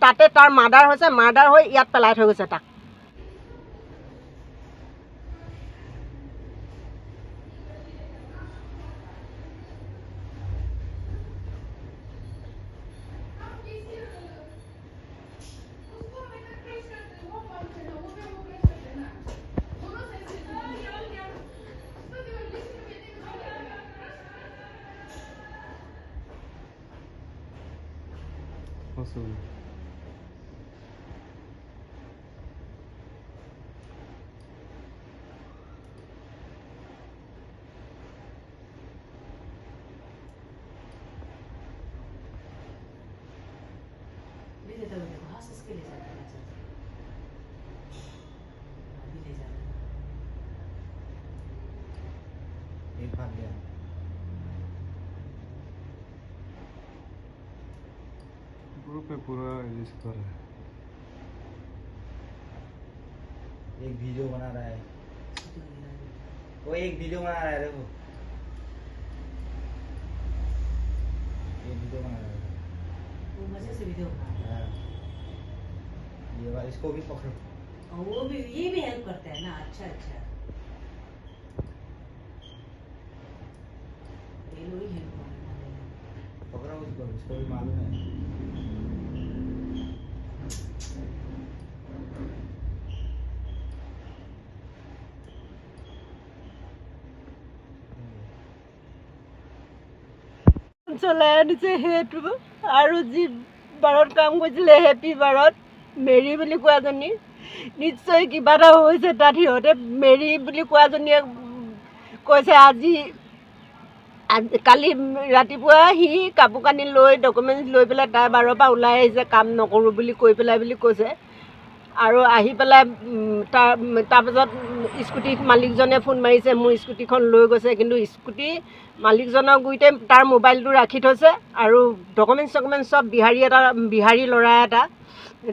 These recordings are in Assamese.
তাতে তাৰ মাৰ্ডাৰ হৈছে, মাৰ্ডাৰ হৈ ইয়াত পেলাই থৈ গৈছে তাক। ग्रुप पे पूरा रिलीज कर रहा है। एक वीडियो बना रहा है, वो एक वीडियो बना रहा है, देखो ये वीडियो बना रहा है, वो मजे से वीडियो बना रहा है। ये वाला इसको भी पकड़ो। और वो भी ये भी हेल्प करता है ना। अच्छा अच्छा, ये लोग ही हेल्प करते हैं। पकड़ो इसको भी मालूम है। চলাই আনিছে সেইটো, আৰু যি বাৰত কাম কৰিছিলে হেপী বাৰত মেৰী বুলি কোৱাজনী, নিশ্চয় কিবা এটা হৈছে তাত। সিহঁতে মেৰী বুলি কোৱাজনীয়ে কৈছে কালি ৰাতিপুৱা সি কাপোৰ কানি লৈ ডকুমেণ্টছ লৈ পেলাই তাই 12ৰ পৰা ওলাই আহিছে, কাম নকৰোঁ বুলি কৈ পেলাই বুলি কৈছে। আৰু আহি পেলাই তাৰপাছত স্কুটি মালিকজনে ফোন মাৰিছে, মোৰ স্কুটিখন লৈ গৈছে, কিন্তু স্কুটি মালিকজনৰ গুৰিতে তাৰ মোবাইলটো ৰাখি থৈছে, আৰু ডকুমেণ্টছ চব বিহাৰী ল'ৰা এটা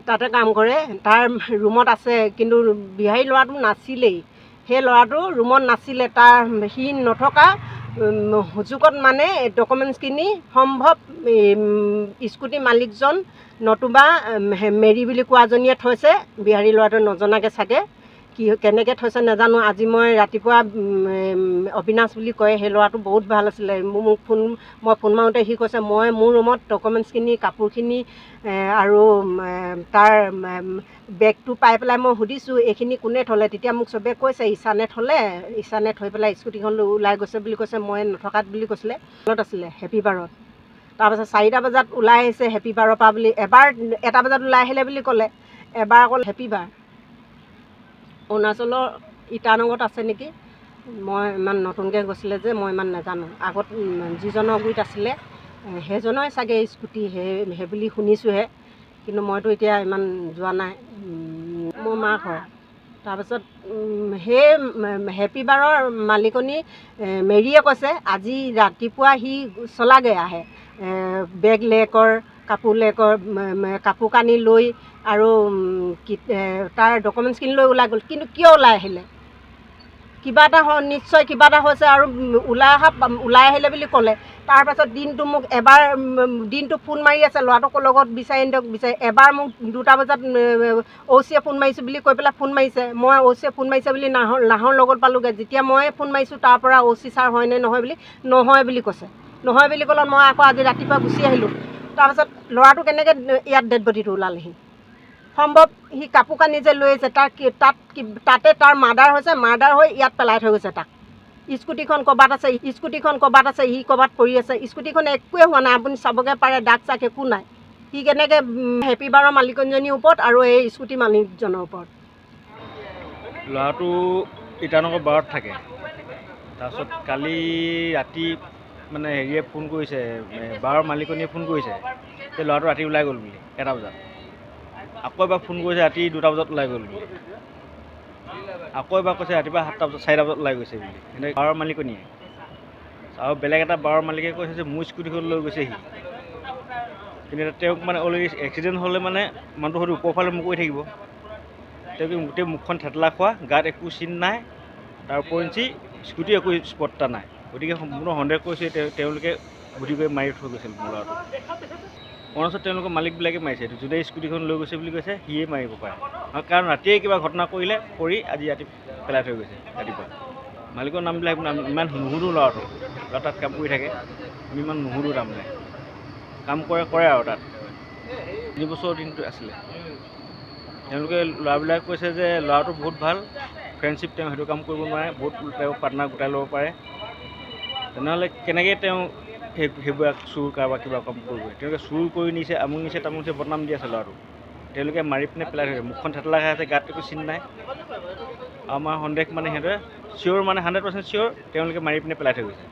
তাতে কাম কৰে, তাৰ ৰুমত আছে, কিন্তু বিহাৰী ল'ৰাটো নাছিলেই, সেই ল'ৰাটো ৰুমত নাছিলে। সি নথকা সুযোগত মানে ডকুমেণ্টছখিনি সম্ভৱ স্কুটি মালিকজন নতুবা মেৰী বুলি কোৱাজনীয়ে থৈছে, বিহাৰী ল'ৰাটোৱে নজনাকৈ চাগে কেনেকৈ থৈছে নাজানো। আজি মই ৰাতিপুৱা অবিনাশ বুলি কয়, সেই ল'ৰাটো বহুত ভাল আছিলে। মই ফোন মাৰোঁতে সি কৈছে মই মোৰ ৰুমত ডকুমেণ্টছখিনি কাপোৰখিনি আৰু তাৰ বেগটো পাই পেলাই মই সুধিছোঁ এইখিনি কোনে থ'লে, তেতিয়া মোক চবে কৈছে ঈশানে থ'লে, ঈশানে থৈ পেলাই স্কুটিখন লৈ ওলাই গৈছে বুলি কৈছে, মই নথকাত বুলি কৈছিলে। তলত আছিলে হেপী বাৰত। তাৰপাছত 4টা বজাত ওলাই আহিছে হেপী বাৰৰ পৰা বুলি, এবাৰ 1টা বজাত ওলাই আহিলে বুলি ক'লে, এবাৰ অকল হেপী বাৰ। অৰুণাচলৰ ইটানগৰত আছে নেকি, মই ইমান নতুনকৈ গৈছিলে যে মই ইমান নাজানো। আগত যিজনৰ গুৰিত আছিলে সেইজনৰে চাগে স্কুটি সেই বুলি শুনিছোঁহে, কিন্তু মইতো এতিয়া ইমান যোৱা নাই। মোৰ মাক হয়। তাৰপাছত সেই হেপী বাৰৰ মালিকনী মেৰীয়ে কৈছে আজি ৰাতিপুৱা সি চলাগৈ আহে, বেগ লেকৰ কাপোৰ কানি লৈ আৰু তাৰ ডকুমেণ্টছখিনি লৈ ওলাই গ'ল। কিন্তু কিয় ওলাই আহিলে, কিবা এটা নিশ্চয় কিবা এটা হৈছে, আৰু ওলাই আহিলে বুলি ক'লে। তাৰপাছত মোক দিনটো ফোন মাৰি আছে, ল'ৰাটোকৰ লগত বিচাৰি দিয়ক এবাৰ মোক 2টা বজাত অ'চিয়ে ফোন মাৰিছোঁ বুলি কৈ পেলাই ফোন মাৰিছে। মই অ'চিয়ে ফোন মাৰিছে বুলি নাহৰ লগত পালোঁগৈ। যেতিয়া মই ফোন মাৰিছোঁ তাৰ পৰা অ'চি ছাৰ হয়নে নহয় বুলি কৈছে। নহয় বুলি ক'লত মই আকৌ আজি ৰাতিপুৱা গুচি আহিলোঁ। তাৰপাছত ল'ৰাটো কেনেকৈ ইয়াত ডেড বডিটো ওলালেহি, সম্ভৱ সি কাপোৰ কানি যে লৈ আহিছে তাতে তাৰ মাৰ্ডাৰ হৈছে, মাৰ্ডাৰ হৈ ইয়াত পেলাই থৈ গৈছে তাক। স্কুটিখন ক'ৰবাত আছে, সি ক'ৰবাত পৰি আছে, স্কুটিখন একোৱে হোৱা নাই, আপুনি চাবগৈ পাৰে, দাগ চাগ একো নাই। সি কেনেকৈ হেপী বাৰৰ মালিকজনীৰ ওপৰত আৰু এই স্কুটি মালিকজনৰ ওপৰত। ল'ৰাটো ইটানগৰ বাৰত থাকে। তাৰপিছত কালি ৰাতি মানে হেৰিয়ে ফোন কৰিছে, বাৰৰ মালিকনীয়ে ফোন কৰিছে যে ল'ৰাটো ৰাতি ওলাই গ'ল বুলি 1টা বজাত। আকৌ এবাৰ ফোন কৰিছে ৰাতি 2টা বজাত ওলাই গ'ল বুলি, আকৌ এবাৰ কৈছে ৰাতিপুৱা 7টা বজাত 4টা বজাত ওলাই গৈছে বুলি। এনেকৈ বাৰৰ মালিকনীয়ে আৰু বেলেগ এটা বাৰৰ মালিকে কৈছে যে মোৰ স্কুটিখন লৈ গৈছে সি, কিন্তু তেওঁক মানে অলৰেডি এক্সিডেণ্ট হ'লে মানে মানুহটো হয়তো ওপৰফালে মুখ কৰি থাকিব, তেওঁ গোটেই মুখখন থেতলা খোৱা, গাত একো চিন নাই, তাৰ উপৰিঞ্চি স্কুটি একো স্পটটা নাই। গতিকে সম্পূৰ্ণ সন্দেহ কৰিছে তেওঁলোকে বুদ্ধি কৰি মাৰি থৈ গৈছিল ল'ৰাটো। অৰুণাচলত তেওঁলোকৰ মালিকবিলাকে মাৰিছে এইটো যোনে স্কুটিখন লৈ গৈছে বুলি কৈছে সিয়ে মাৰিব পাৰে কাৰণ ৰাতিয়ে কিবা ঘটনা কৰি আজি ৰাতি পেলাই থৈ গৈছে ৰাতিপুৱা মালিকৰ নামবিলাক ইমান নুসুধো ল'ৰাটো ল'ৰা তাত কাম কৰি থাকে আমি ইমান নুসুধো তাৰমানে কাম কৰে আৰু তাত 3 বছৰৰ দিনটো আছিলে তেওঁলোকে ল'ৰাবিলাকে কৈছে যে ল'ৰাটো বহুত ভাল ফ্ৰেণ্ডশ্বিপ তেওঁ সেইটো কাম কৰিব নোৱাৰে বহুত তেওঁ পাৰ্টনাৰ গোটাই ল'ব পাৰে তেনেহ'লে কেনেকৈ তেওঁ সেইবিলাক চুৰ কাৰোবাৰ কিবা কাম কৰিব তেওঁলোকে চুৰ কৰি নিছে আমুক নিছে তামুক নিছে বদনাম দি আছে ল'ৰাটো তেওঁলোকে মাৰি পিনে পেলাই থৈছে মুখখন থেতেলা খাই আছে গাত একো চিন নাই আমাৰ সন্দেহ মানে সিহঁতে চিয়'ৰ মানে 100% চিয়'ৰ তেওঁলোকে মাৰি পিনে পেলাই থৈ গৈছে